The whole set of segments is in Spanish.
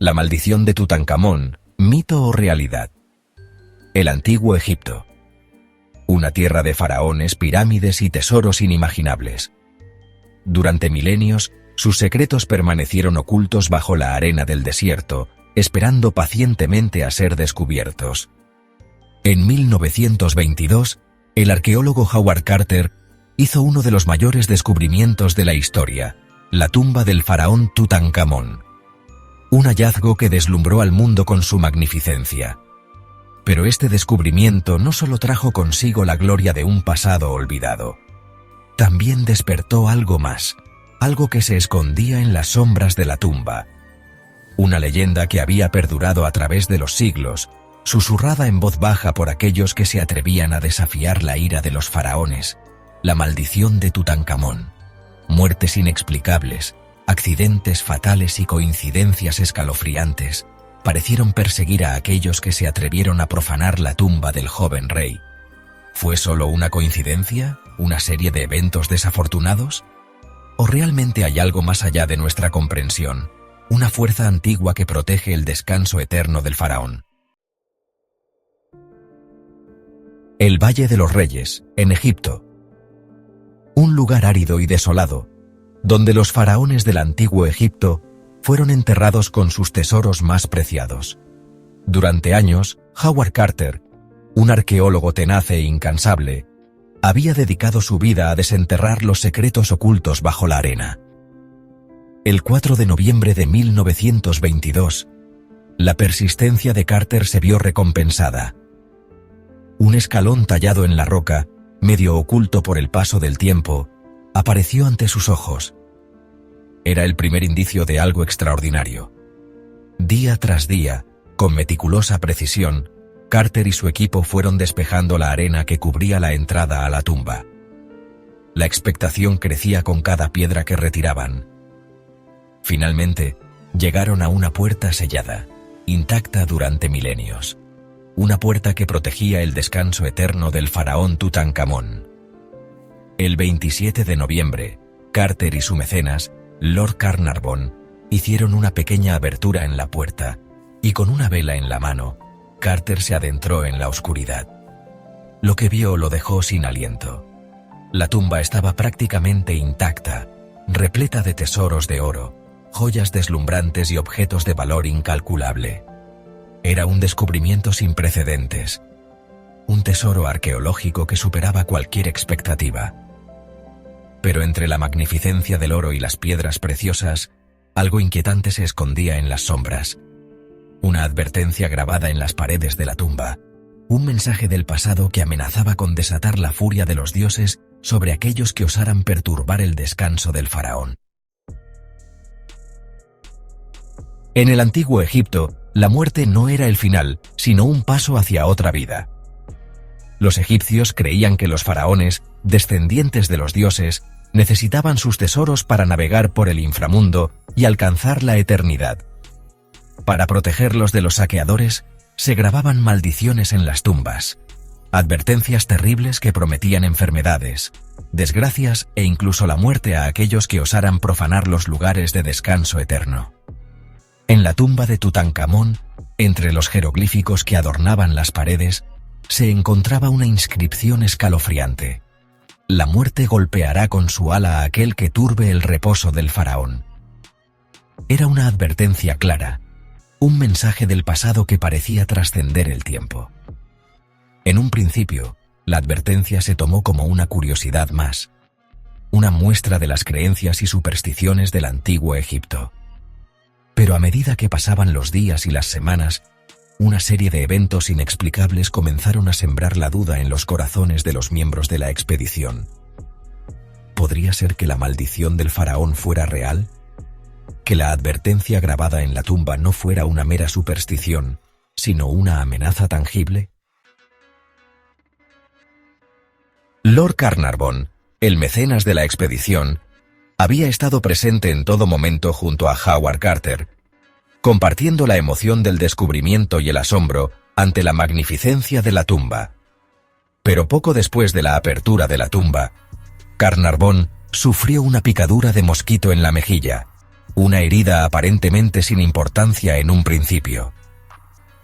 La maldición de Tutankamón, mito o realidad. El antiguo Egipto. Una tierra de faraones, pirámides y tesoros inimaginables. Durante milenios, sus secretos permanecieron ocultos bajo la arena del desierto, esperando pacientemente a ser descubiertos. En 1922, el arqueólogo Howard Carter hizo uno de los mayores descubrimientos de la historia, la tumba del faraón Tutankamón. Un hallazgo que deslumbró al mundo con su magnificencia. Pero este descubrimiento no solo trajo consigo la gloria de un pasado olvidado. También despertó algo más, algo que se escondía en las sombras de la tumba. Una leyenda que había perdurado a través de los siglos, susurrada en voz baja por aquellos que se atrevían a desafiar la ira de los faraones, la maldición de Tutankamón. Muertes inexplicables, accidentes fatales y coincidencias escalofriantes parecieron perseguir a aquellos que se atrevieron a profanar la tumba del joven rey. ¿Fue solo una coincidencia? ¿Una serie de eventos desafortunados? ¿O realmente hay algo más allá de nuestra comprensión? Una fuerza antigua que protege el descanso eterno del faraón. El Valle de los Reyes, en Egipto. Un lugar árido y desolado, donde los faraones del antiguo Egipto fueron enterrados con sus tesoros más preciados. Durante años, Howard Carter, un arqueólogo tenaz e incansable, había dedicado su vida a desenterrar los secretos ocultos bajo la arena. El 4 de noviembre de 1922, la persistencia de Carter se vio recompensada. Un escalón tallado en la roca, medio oculto por el paso del tiempo, apareció ante sus ojos. Era el primer indicio de algo extraordinario. Día tras día, con meticulosa precisión, Carter y su equipo fueron despejando la arena que cubría la entrada a la tumba. La expectación crecía con cada piedra que retiraban. Finalmente, llegaron a una puerta sellada, intacta durante milenios. Una puerta que protegía el descanso eterno del faraón Tutankamón. El 27 de noviembre, Carter y su mecenas, Lord Carnarvon, hicieron una pequeña abertura en la puerta, y con una vela en la mano, Carter se adentró en la oscuridad. Lo que vio lo dejó sin aliento. La tumba estaba prácticamente intacta, repleta de tesoros de oro, joyas deslumbrantes y objetos de valor incalculable. Era un descubrimiento sin precedentes, un tesoro arqueológico que superaba cualquier expectativa. Pero entre la magnificencia del oro y las piedras preciosas, algo inquietante se escondía en las sombras. Una advertencia grabada en las paredes de la tumba, un mensaje del pasado que amenazaba con desatar la furia de los dioses sobre aquellos que osaran perturbar el descanso del faraón. En el antiguo Egipto, la muerte no era el final, sino un paso hacia otra vida. Los egipcios creían que los faraones, descendientes de los dioses, necesitaban sus tesoros para navegar por el inframundo y alcanzar la eternidad. Para protegerlos de los saqueadores, se grababan maldiciones en las tumbas, advertencias terribles que prometían enfermedades, desgracias e incluso la muerte a aquellos que osaran profanar los lugares de descanso eterno. En la tumba de Tutankamón, entre los jeroglíficos que adornaban las paredes, se encontraba una inscripción escalofriante. La muerte golpeará con su ala a aquel que turbe el reposo del faraón. Era una advertencia clara, un mensaje del pasado que parecía trascender el tiempo. En un principio, la advertencia se tomó como una curiosidad más, una muestra de las creencias y supersticiones del antiguo Egipto. Pero a medida que pasaban los días y las semanas, una serie de eventos inexplicables comenzaron a sembrar la duda en los corazones de los miembros de la expedición. ¿Podría ser que la maldición del faraón fuera real? ¿Que la advertencia grabada en la tumba no fuera una mera superstición, sino una amenaza tangible? Lord Carnarvon, el mecenas de la expedición, había estado presente en todo momento junto a Howard Carter, compartiendo la emoción del descubrimiento y el asombro ante la magnificencia de la tumba. Pero poco después de la apertura de la tumba, Carnarvon sufrió una picadura de mosquito en la mejilla, una herida aparentemente sin importancia en un principio.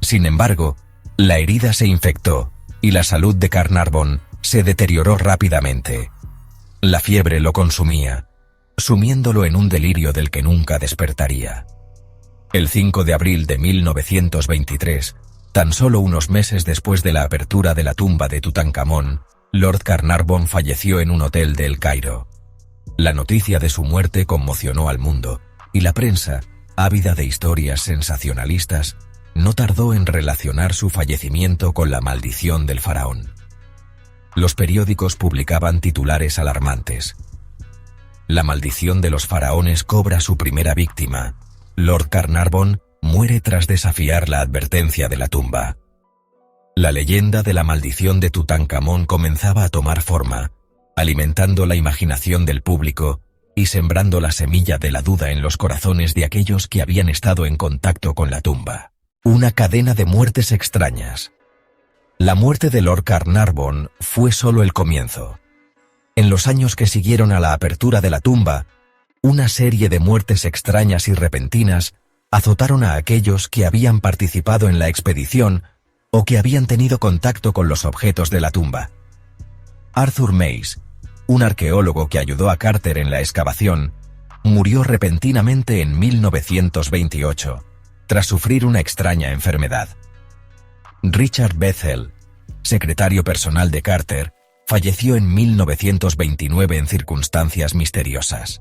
Sin embargo, la herida se infectó y la salud de Carnarvon se deterioró rápidamente. La fiebre lo consumía, sumiéndolo en un delirio del que nunca despertaría. El 5 de abril de 1923, tan solo unos meses después de la apertura de la tumba de Tutankamón, Lord Carnarvon falleció en un hotel de El Cairo. La noticia de su muerte conmocionó al mundo, y la prensa, ávida de historias sensacionalistas, no tardó en relacionar su fallecimiento con la maldición del faraón. Los periódicos publicaban titulares alarmantes. La maldición de los faraones cobra su primera víctima. Lord Carnarvon muere tras desafiar la advertencia de la tumba. La leyenda de la maldición de Tutankamón comenzaba a tomar forma, alimentando la imaginación del público y sembrando la semilla de la duda en los corazones de aquellos que habían estado en contacto con la tumba. Una cadena de muertes extrañas. La muerte de Lord Carnarvon fue solo el comienzo. En los años que siguieron a la apertura de la tumba, una serie de muertes extrañas y repentinas azotaron a aquellos que habían participado en la expedición o que habían tenido contacto con los objetos de la tumba. Arthur Mace, un arqueólogo que ayudó a Carter en la excavación, murió repentinamente en 1928, tras sufrir una extraña enfermedad. Richard Bethel, secretario personal de Carter, falleció en 1929 en circunstancias misteriosas.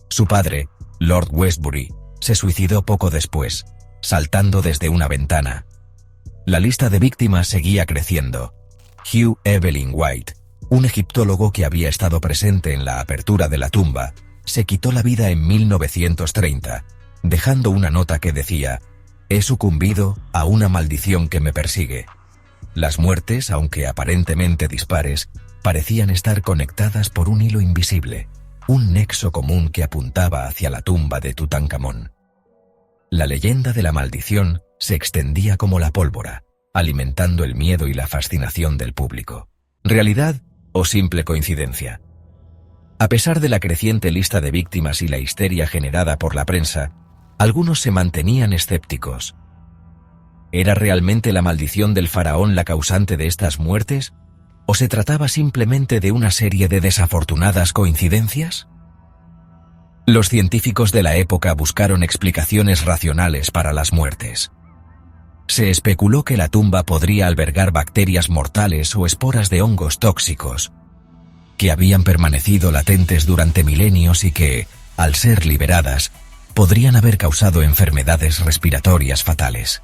Su padre, Lord Westbury, se suicidó poco después, saltando desde una ventana. La lista de víctimas seguía creciendo. Hugh Evelyn White, un egiptólogo que había estado presente en la apertura de la tumba, se quitó la vida en 1930, dejando una nota que decía: «He sucumbido a una maldición que me persigue». Las muertes, aunque aparentemente dispares, parecían estar conectadas por un hilo invisible, un nexo común que apuntaba hacia la tumba de Tutankamón. La leyenda de la maldición se extendía como la pólvora, alimentando el miedo y la fascinación del público. ¿Realidad o simple coincidencia? A pesar de la creciente lista de víctimas y la histeria generada por la prensa, algunos se mantenían escépticos. ¿Era realmente la maldición del faraón la causante de estas muertes? ¿O se trataba simplemente de una serie de desafortunadas coincidencias? Los científicos de la época buscaron explicaciones racionales para las muertes. Se especuló que la tumba podría albergar bacterias mortales o esporas de hongos tóxicos, que habían permanecido latentes durante milenios y que, al ser liberadas, podrían haber causado enfermedades respiratorias fatales.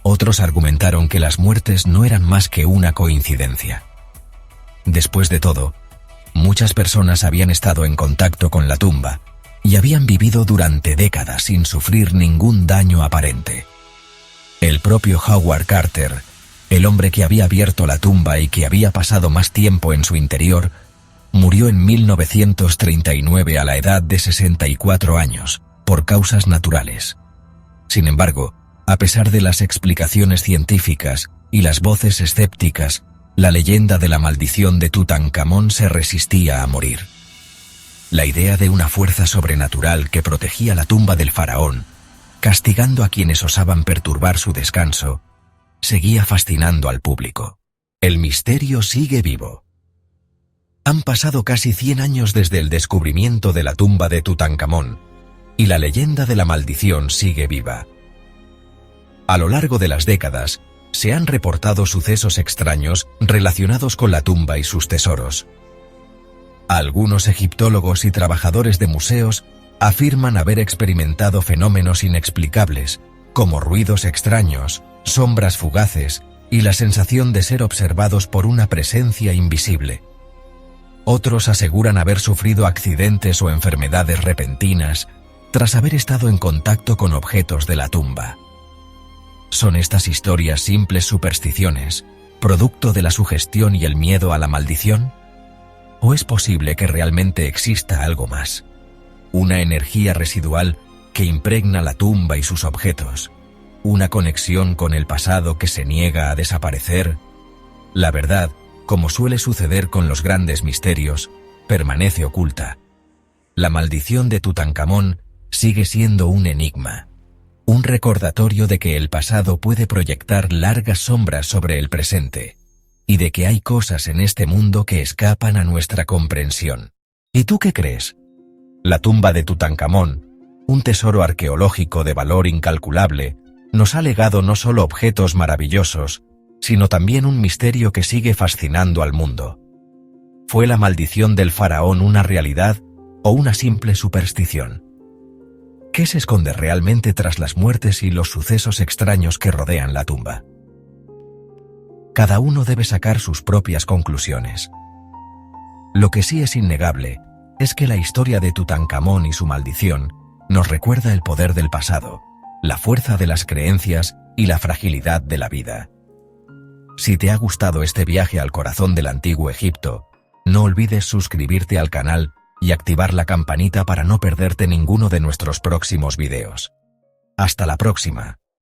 Otros argumentaron que las muertes no eran más que una coincidencia. Después de todo, muchas personas habían estado en contacto con la tumba y habían vivido durante décadas sin sufrir ningún daño aparente. El propio Howard Carter, el hombre que había abierto la tumba y que había pasado más tiempo en su interior, murió en 1939 a la edad de 64 años, por causas naturales. Sin embargo, a pesar de las explicaciones científicas y las voces escépticas, la leyenda de la maldición de Tutankamón se resistía a morir. La idea de una fuerza sobrenatural que protegía la tumba del faraón, castigando a quienes osaban perturbar su descanso, seguía fascinando al público. El misterio sigue vivo. Han pasado casi 100 años desde el descubrimiento de la tumba de Tutankamón, y la leyenda de la maldición sigue viva. A lo largo de las décadas, se han reportado sucesos extraños relacionados con la tumba y sus tesoros. Algunos egiptólogos y trabajadores de museos afirman haber experimentado fenómenos inexplicables, como ruidos extraños, sombras fugaces y la sensación de ser observados por una presencia invisible. Otros aseguran haber sufrido accidentes o enfermedades repentinas tras haber estado en contacto con objetos de la tumba. ¿Son estas historias simples supersticiones, producto de la sugestión y el miedo a la maldición? ¿O es posible que realmente exista algo más? Una energía residual que impregna la tumba y sus objetos, una conexión con el pasado que se niega a desaparecer. La verdad, como suele suceder con los grandes misterios, permanece oculta. La maldición de Tutankamón sigue siendo un enigma, un recordatorio de que el pasado puede proyectar largas sombras sobre el presente, y de que hay cosas en este mundo que escapan a nuestra comprensión. ¿Y tú qué crees? La tumba de Tutankamón, un tesoro arqueológico de valor incalculable, nos ha legado no solo objetos maravillosos, sino también un misterio que sigue fascinando al mundo. ¿Fue la maldición del faraón una realidad o una simple superstición? ¿Qué se esconde realmente tras las muertes y los sucesos extraños que rodean la tumba? Cada uno debe sacar sus propias conclusiones. Lo que sí es innegable es que la historia de Tutankamón y su maldición nos recuerda el poder del pasado, la fuerza de las creencias y la fragilidad de la vida. Si te ha gustado este viaje al corazón del antiguo Egipto, no olvides suscribirte al canal y activar la campanita para no perderte ninguno de nuestros próximos videos. Hasta la próxima.